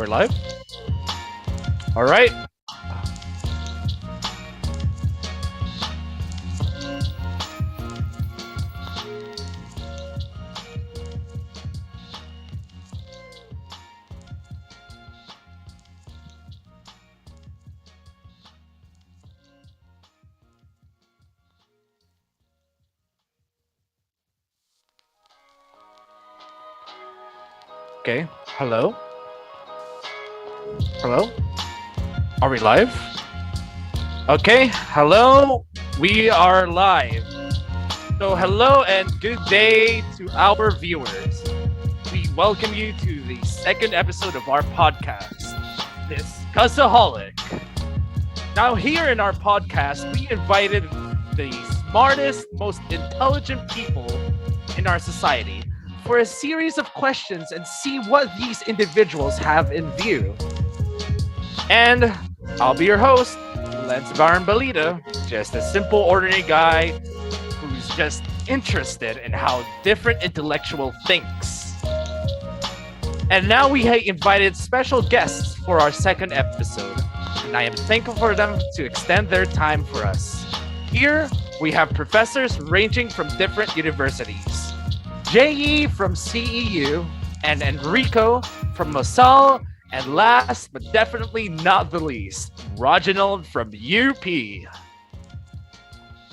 live? All right. Okay. Hello? Hello? Are we live? Okay. Hello. We are live. So, hello and good day to our viewers. We welcome you to the second episode of our podcast, Discussaholic. Now, here in our podcast, we invited the smartest, most intelligent people in our society for a series of questions and see what these individuals have in view. And I'll be your host, Lance Baran, just a simple, ordinary guy who's just interested in how different intellectual thinks. And now we have invited special guests for our second episode, and I am thankful for them to extend their time for us. Here, we have professors ranging from different universities. J.E. from CEU, and Enrico from LaSalle, and last but definitely not the least, Reginald from UP.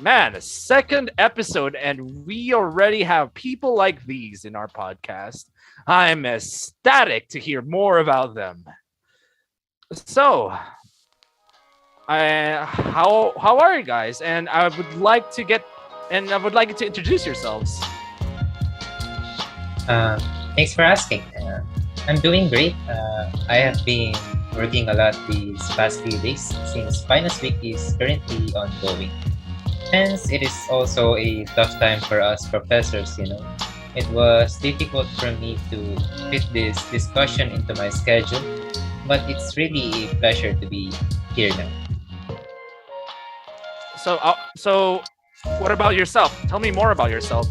Man, a second episode, and we already have people like these in our podcast. I'm ecstatic to hear more about them. So, how are you guys? And I would like you to introduce yourselves. Thanks for asking. I'm doing great. I have been working a lot these past few days since finals week is currently ongoing. Hence, it is also a tough time for us professors, It was difficult for me to fit this discussion into my schedule, but it's really a pleasure to be here now. So, what about yourself? Tell me more about yourself.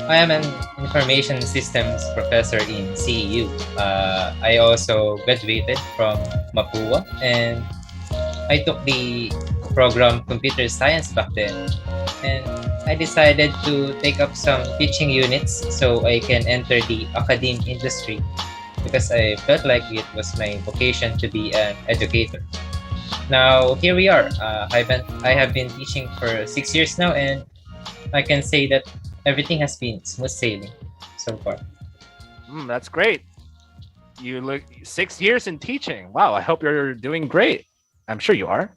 I am an information systems professor in CEU. I also graduated from Mapua, and I took the program computer science back then. And I decided to take up some teaching units so I can enter the academic industry because I felt like it was my vocation to be an educator. Now, here we are. I have been teaching for 6 years now, and I can say that everything has been smooth sailing so far. That's great. You look 6 years in teaching. Wow, I hope you're doing great. I'm sure you are.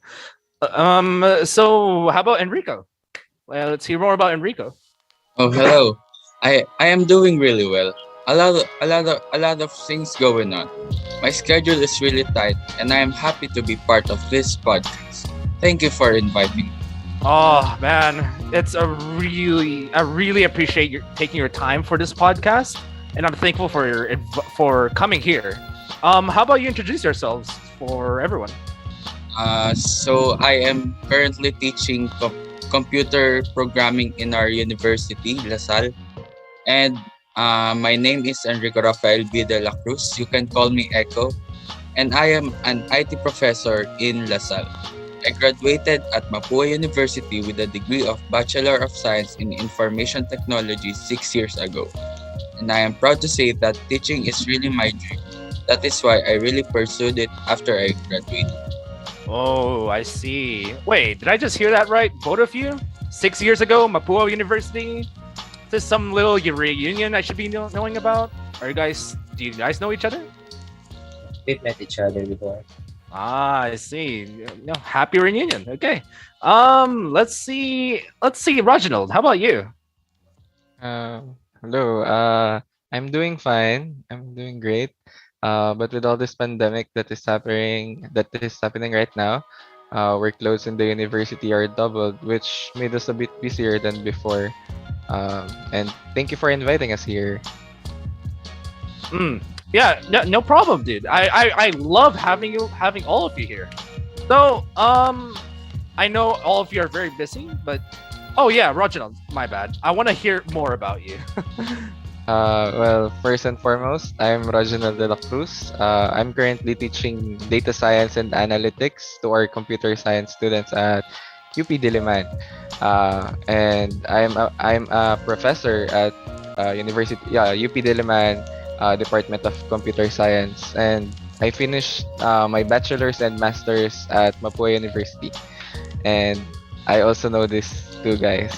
So how about Enrico? Well, let's hear more about Enrico. Oh, hello. I am doing really well. A lot of things going on. My schedule is really tight, and I am happy to be part of this podcast. Thank you for inviting me. Oh man, I really appreciate your taking your time for this podcast, and I'm thankful for coming here. How about you introduce yourselves for everyone? So I am currently teaching computer programming in our university, LaSalle, and my name is Enrico Rafael B. de la Cruz. You can call me Echo, and I am an IT professor in LaSalle. I graduated at Mapua University with a degree of Bachelor of Science in Information Technology 6 years ago. And I am proud to say that teaching is really my dream. That is why I really pursued it after I graduated. Oh, I see. Wait, did I just hear that right? Both of you? 6 years ago, Mapua University? Is this some little reunion I should be knowing about? Do you guys know each other? We've met each other before. Ah, I see. No, happy reunion. Okay. Let's see. Reginald, how about you? Hello. I'm doing fine. I'm doing great. But with all this pandemic that is happening right now, workloads in the university are doubled, which made us a bit busier than before. And thank you for inviting us here. Yeah, no problem, dude. I love having all of you here. So, I know all of you are very busy, but oh yeah, Reginald, my bad. I want to hear more about you. Well, first and foremost, I'm Reginald de la Cruz. I'm currently teaching data science and analytics to our computer science students at UP Diliman. And I'm a professor at UP Diliman Department of Computer Science. And I finished my bachelor's and master's at Mapua University. And I also know these two guys.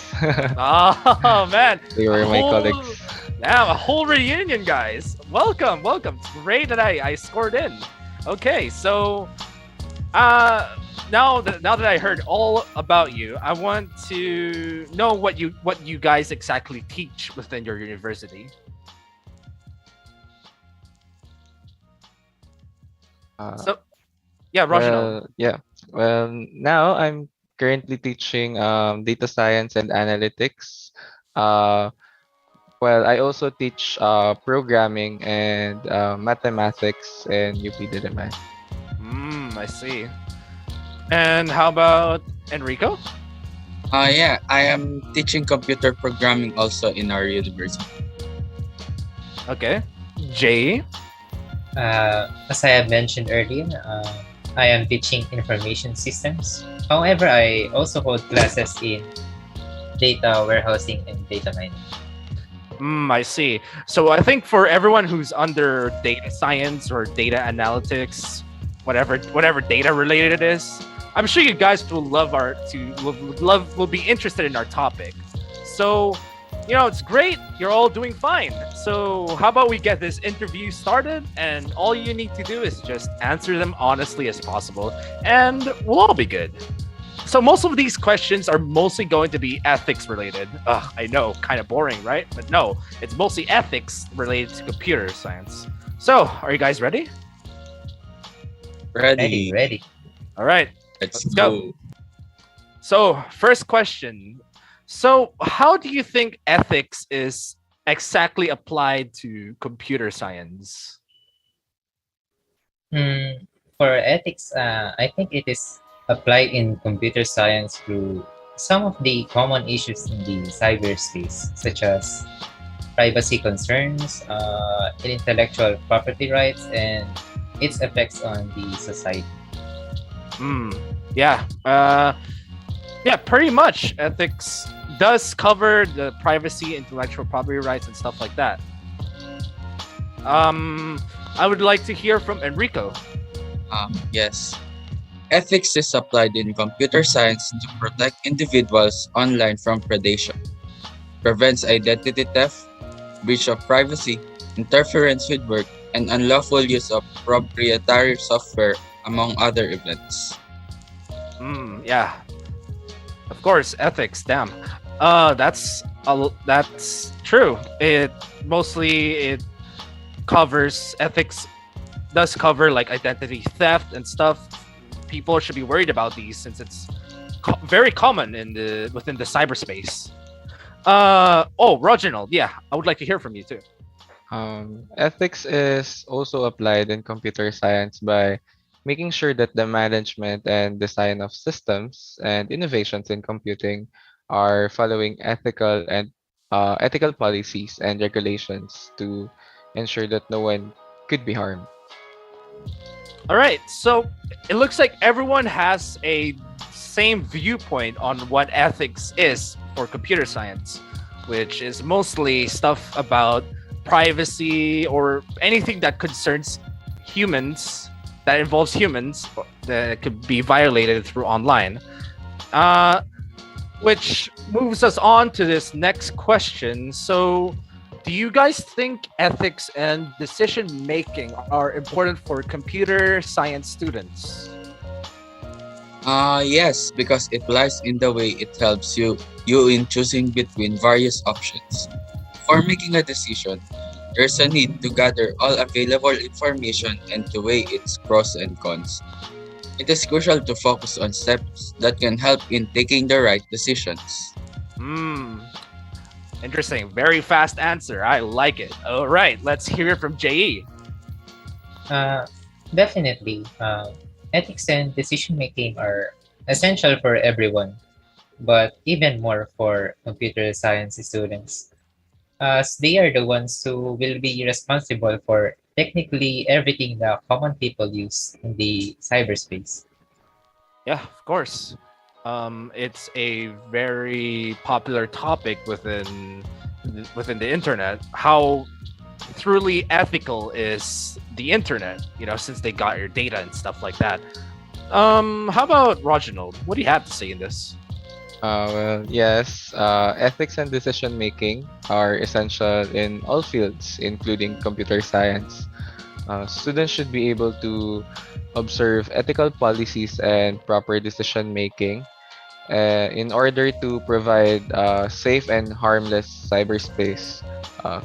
Oh man, They a were my whole colleagues. yeah, a whole reunion, guys. Welcome, welcome. It's great that I scored in. Okay, so uh now that I heard all about you, I want to know what you guys exactly teach within your university. Uh, So yeah, Reginald. Now I'm currently teaching data science and analytics. Uh, I also teach programming and mathematics in UP Diliman. I see. And how about Enrico? Yeah, I am teaching computer programming also in our university. Okay. Jay. As I have mentioned earlier, I am teaching information systems. However, I also hold classes in data warehousing and data mining. I see. So I think for everyone who's under data science or data analytics, whatever data related it is, I'm sure you guys will be interested in our topic. So, it's great. You're all doing fine. So how about we get this interview started, and all you need to do is just answer them honestly as possible, and we'll all be good. So most of these questions are mostly going to be ethics related. Ugh, I know, kind of boring, right? But no, it's mostly ethics related to computer science. So, are you guys ready? Ready, Ready? ready. All right, Let's let's go. go. So, first question. So, how do you think ethics is exactly applied to computer science? Hmm, for ethics, I think it is applied in computer science through some of the common issues in the cyberspace, such as privacy concerns, intellectual property rights, and its effects on the society. Hmm. Yeah. Yeah. Pretty much, ethics does cover the privacy, intellectual property rights, and stuff like that. Um, I would like to hear from Enrico. Yes. Ethics is applied in computer science to protect individuals online from predation, prevents identity theft, breach of privacy, interference with work, and unlawful use of proprietary software, among other events. Yeah. Of course, ethics. Damn. That's true. It covers ethics does cover like identity theft and stuff. People should be worried about these since it's very common within the cyberspace. Reginald, yeah, I would like to hear from you too. Ethics is also applied in computer science by making sure that the management and design of systems and innovations in computing are following ethical policies and regulations to ensure that no one could be harmed. All right, so it looks like everyone has a same viewpoint on what ethics is for computer science, which is mostly stuff about privacy or anything that concerns humans, that involves humans, that could be violated through online. Uh, which moves us on to this next question. So, do you guys think ethics and decision making are important for computer science students? Yes, because it lies in the way it helps you in choosing between various options. For making a decision, there's a need to gather all available information and to weigh its pros and cons. It is crucial to focus on steps that can help in taking the right decisions. Hmm, interesting. Very fast answer. I like it. All right, let's hear it from JE. Uh, Definitely, ethics and decision making are essential for everyone, but even more for computer science students. as they are the ones who will be responsible for technically everything the common people use in the cyberspace. Yeah, of course. It's a very popular topic within the internet. How truly ethical is the internet? Since they got your data and stuff like that. How about Reginald? What do you have to say in this? Well, yes, ethics and decision making are essential in all fields, including computer science. Students should be able to observe ethical policies and proper decision making in order to provide safe and harmless cyberspace.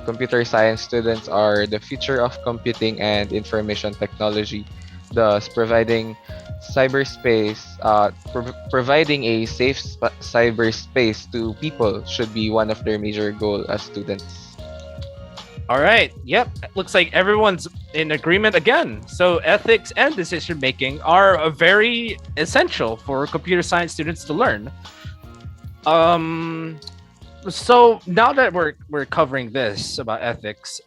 Computer science students are the future of computing and information technology, thus providing a safe cyberspace to people should be one of their major goal as students. All right. Yep. Looks like everyone's in agreement again. So ethics and decision making are very essential for computer science students to learn. Um. So now that we're covering this about ethics,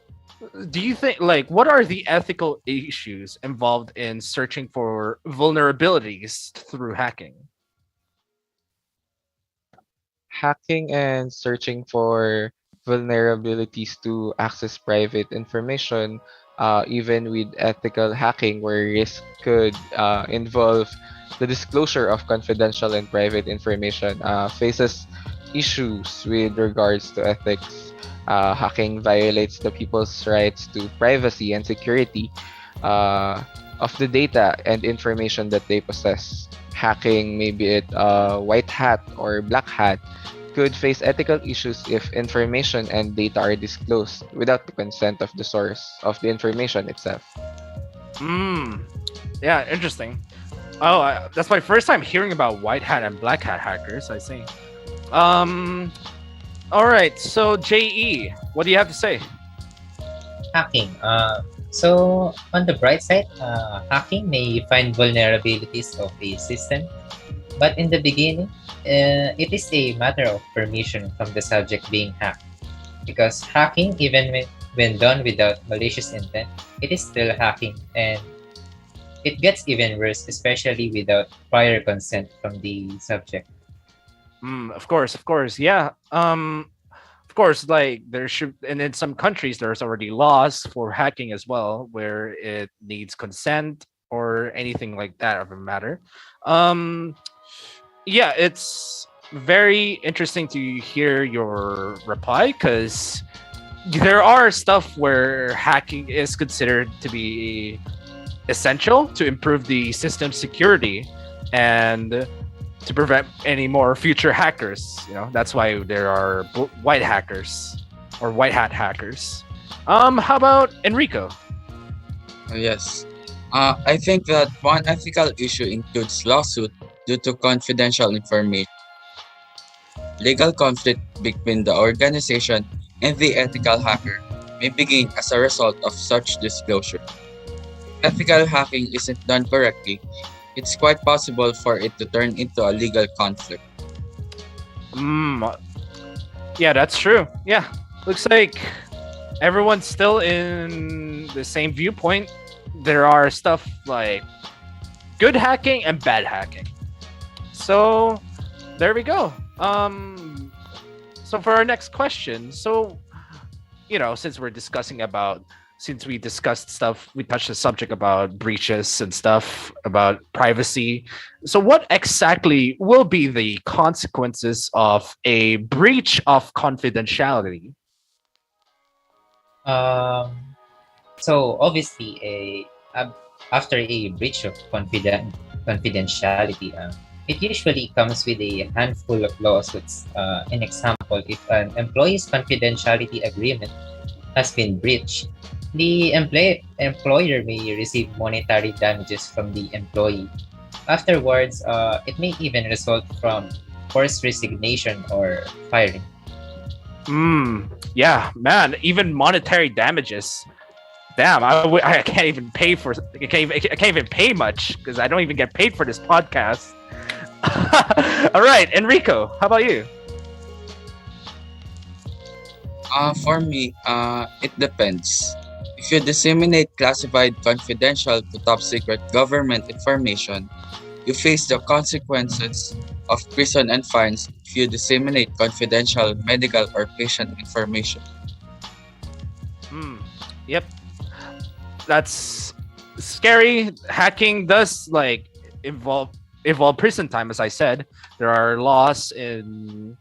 do you think what are the ethical issues involved in searching for vulnerabilities through hacking? Hacking and searching for vulnerabilities to access private information, even with ethical hacking, where risk could involve the disclosure of confidential and private information, faces issues with regards to ethics. Hacking violates the people's rights to privacy and security uh, of the data and information that they possess. Hacking, maybe it white hat or black hat, could face ethical issues if information and data are disclosed without the consent of the source of the information itself. Hmm. Yeah. Interesting. Oh, that's my first time hearing about white hat and black hat hackers. I see. Um. All right. So Je, what do you have to say? Hacking. So on the bright side, hacking may find vulnerabilities of a system, but in the beginning, it is a matter of permission from the subject being hacked. Because hacking, even when done without malicious intent, it is still hacking, and it gets even worse, especially without prior consent from the subject. Of course, of course. Yeah. Of course, there should, and in some countries, there's already laws for hacking as well, where it needs consent or anything like that of a matter. Um, yeah, it's very interesting to hear your reply because there are stuff where hacking is considered to be essential to improve the system security and to prevent any more future hackers. That's why there are white hackers or white hat hackers. How about Enrico? Yes. I think that one ethical issue includes lawsuit due to confidential information. Legal conflict between the organization and the ethical hacker may begin as a result of such disclosure. Ethical hacking isn't done correctly, it's quite possible for it to turn into a legal conflict. Mm, yeah, that's true. Yeah, looks like everyone's still in the same viewpoint. There are stuff like good hacking and bad hacking. So there we go. So for our next question, since since we discussed stuff, we touched the subject about breaches and stuff about privacy. So what exactly will be the consequences of a breach of confidentiality? Um, so obviously, after a breach of confidentiality, it usually comes with a handful of lawsuits. An example, if an employee's confidentiality agreement has been breached, the employer may receive monetary damages from the employee. Afterwards, it may even result from forced resignation or firing. Yeah, man, even monetary damages. Damn, I can't even pay for. I can't even pay much because I don't even get paid for this podcast. All right, Enrico, how about you? For me, it depends. If you disseminate classified, confidential to top secret government information, you face the consequences of prison and fines if you disseminate confidential medical or patient information. Hmm. Yep. That's scary. Hacking does like involve prison time, as I said. There are laws in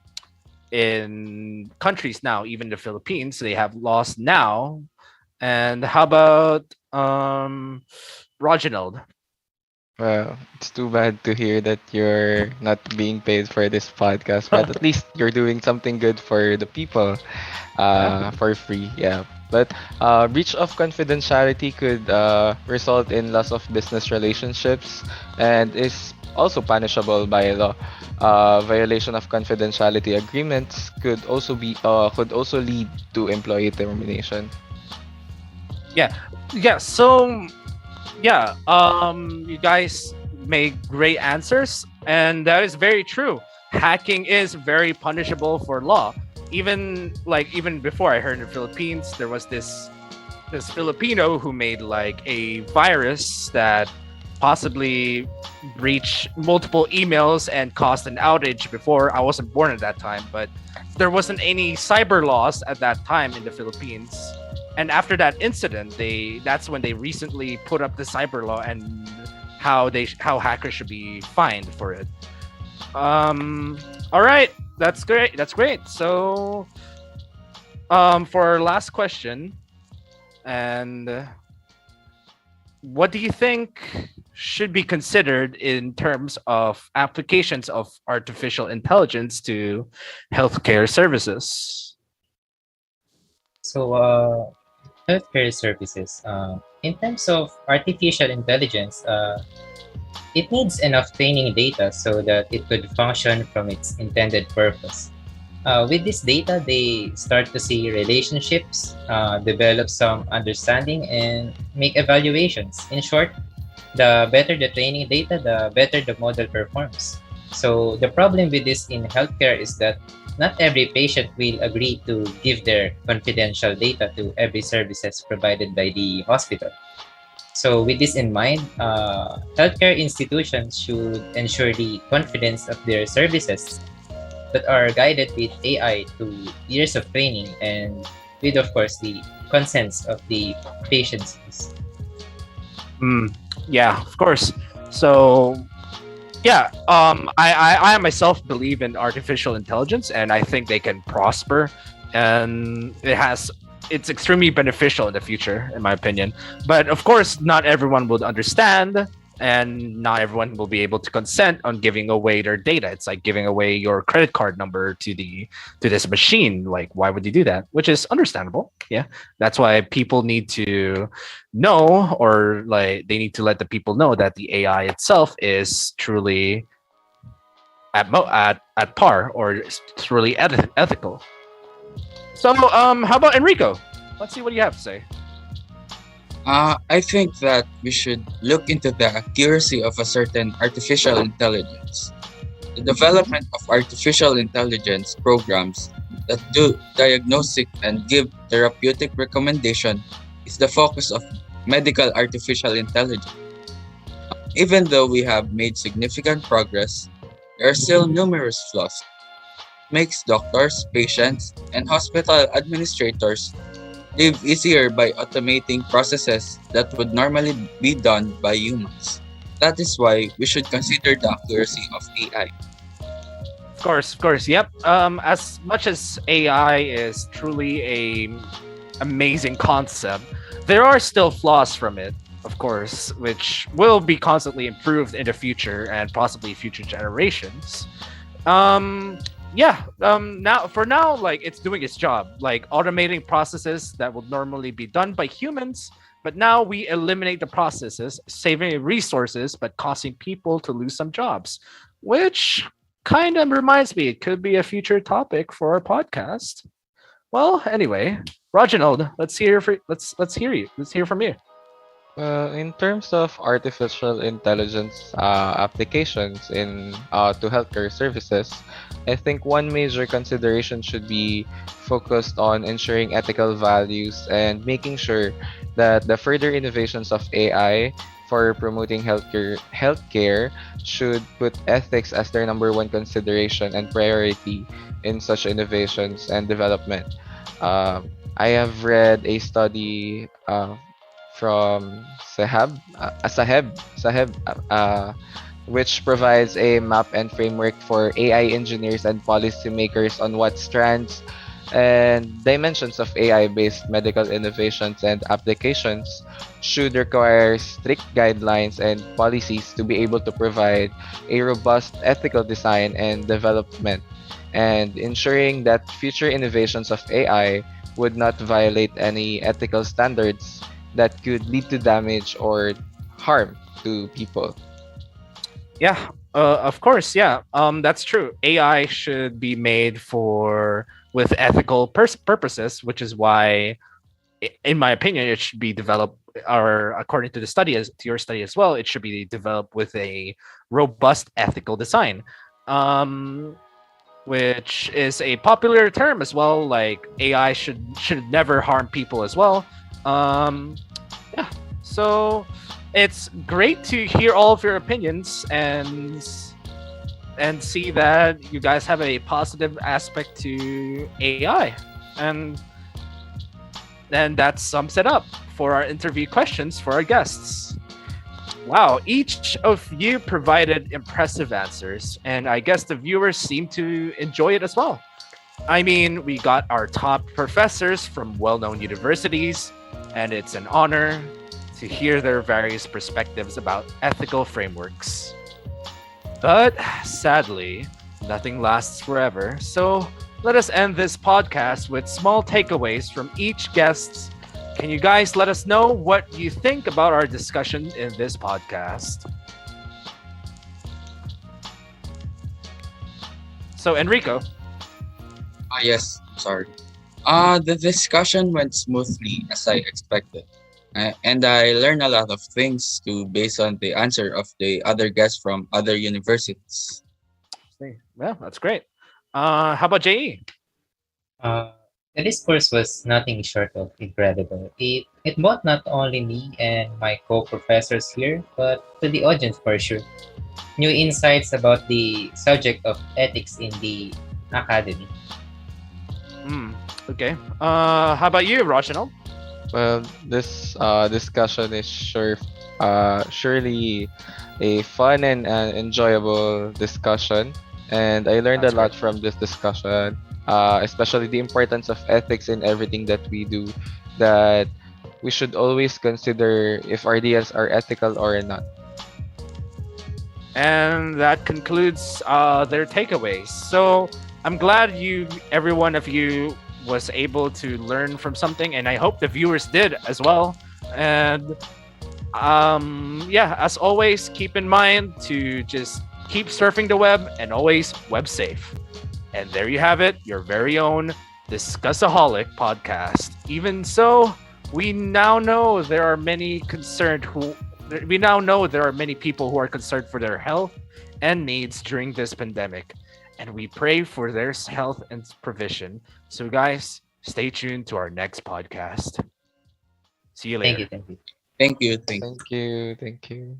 countries now, even the Philippines, they have laws now. And how about Reginald? Well, it's too bad to hear that you're not being paid for this podcast, but at least you're doing something good for the people, Yeah. for free. Yeah. But breach of confidentiality could result in loss of business relationships and is also punishable by law. Violation of confidentiality agreements could also lead to employee termination. Yeah. Yeah. So yeah, you guys make great answers, and that is very true. Hacking is very punishable for law. Even before, I heard in the Philippines there was this Filipino who made like a virus that possibly breached multiple emails and caused an outage before I wasn't born at that time, but there wasn't any cyber laws at that time in the Philippines. And after that incident, they that's when they recently put up the cyber law and how hackers should be fined for it. All right, that's great. That's great. So for our last question, and what do you think should be considered in terms of applications of artificial intelligence to healthcare services? So, healthcare services. In terms of artificial intelligence, it needs enough training data so that it could function from its intended purpose. With this data, they start to see relationships, develop some understanding, and make evaluations. In short, the better the training data, the better the model performs. So the problem with this in healthcare is that not every patient will agree to give their confidential data to every services provided by the hospital. So with this in mind, healthcare institutions should ensure the confidence of their services that are guided with AI to years of training and with, of course, the consents of the patients. Mm, yeah, of course. So yeah, I myself believe in artificial intelligence, and I think they can prosper, and it's extremely beneficial in the future, in my opinion. But of course, not everyone would understand, and not everyone will be able to consent on giving away their data. It's like giving away your credit card number to this machine. Like, why would you do that? Which is understandable. Yeah, that's why people need to know, or like they need to let the people know that the AI itself is truly at par, or it's truly ethical. So how about Enrico? Let's see what you have to say. I think that we should look into the accuracy of a certain artificial intelligence. The development of artificial intelligence programs that do diagnostic and give therapeutic recommendation is the focus of medical artificial intelligence. Even though we have made significant progress, there are still numerous flaws. Makes doctors, patients, and hospital administrators live easier by automating processes that would normally be done by humans. That is why we should consider the accuracy of AI. Of course, yep. As much as AI is truly a amazing concept, there are still flaws from it, of course, which will be constantly improved in the future and possibly future generations. Um, yeah. Now, like it's doing its job, like automating processes that would normally be done by humans. But now we eliminate the processes, saving resources, but causing people to lose some jobs, which kind of reminds me it could be a future topic for our podcast. Well, anyway, Reginald, let's hear from you. Well, in terms of artificial intelligence applications in to healthcare services, I think one major consideration should be focused on ensuring ethical values and making sure that the further innovations of AI for promoting healthcare should put ethics as their number one consideration and priority in such innovations and development. I have read a study from Saheb, which provides a map and framework for AI engineers and policymakers on what strands and dimensions of AI-based medical innovations and applications should require strict guidelines and policies to be able to provide a robust ethical design and development, and ensuring that future innovations of AI would not violate any ethical standards that could lead to damage or harm to people. Yeah, of course. Yeah, that's true. AI should be made for with ethical purposes, which is why, in my opinion, it should be developed, or according to the study, as to your study as well, it should be developed with a robust ethical design, um, which is a popular term as well. Like AI should never harm people as well. Um, yeah, so it's great to hear all of your opinions and see that you guys have a positive aspect to AI, and then that sums it up for our interview questions for our guests. Wow, each of you provided impressive answers, and I guess the viewers seem to enjoy it as well. I mean, we got our top professors from well known universities, and it's an honor to hear their various perspectives about ethical frameworks. But sadly, nothing lasts forever, so let us end this podcast with small takeaways from each guest. Can you guys let us know what you think about our discussion in this podcast? So, Enrico, Yes, sorry. The discussion went smoothly as I expected. And I learned a lot of things too based on the answer of the other guests from other universities. yeah, that's great. How about JE? Uh, the discourse was nothing short of incredible. It brought not only me and my co-professors here, but to the audience for sure. New insights about the subject of ethics in the academy. Hmm. Okay. How about you, Rochinal? Well, this discussion is surely a fun and enjoyable discussion, and I learned a That's great. lot from this discussion, especially the importance of ethics in everything that we do. That we should always consider if our ideas are ethical or not. And that concludes their takeaways. So I'm glad every one of you, was able to learn from something, and I hope the viewers did as well. And yeah, as always, keep in mind to just keep surfing the web and always web safe. And there you have it, your very own Discussaholic podcast. Even so, we now know there are many concerned who we now know there are many people who are concerned for their health and needs during this pandemic, and we pray for their health and provision. So, guys, stay tuned to our next podcast. See you Thank later. you, thank you. Thank you. Thank you. Thank you. Thank you.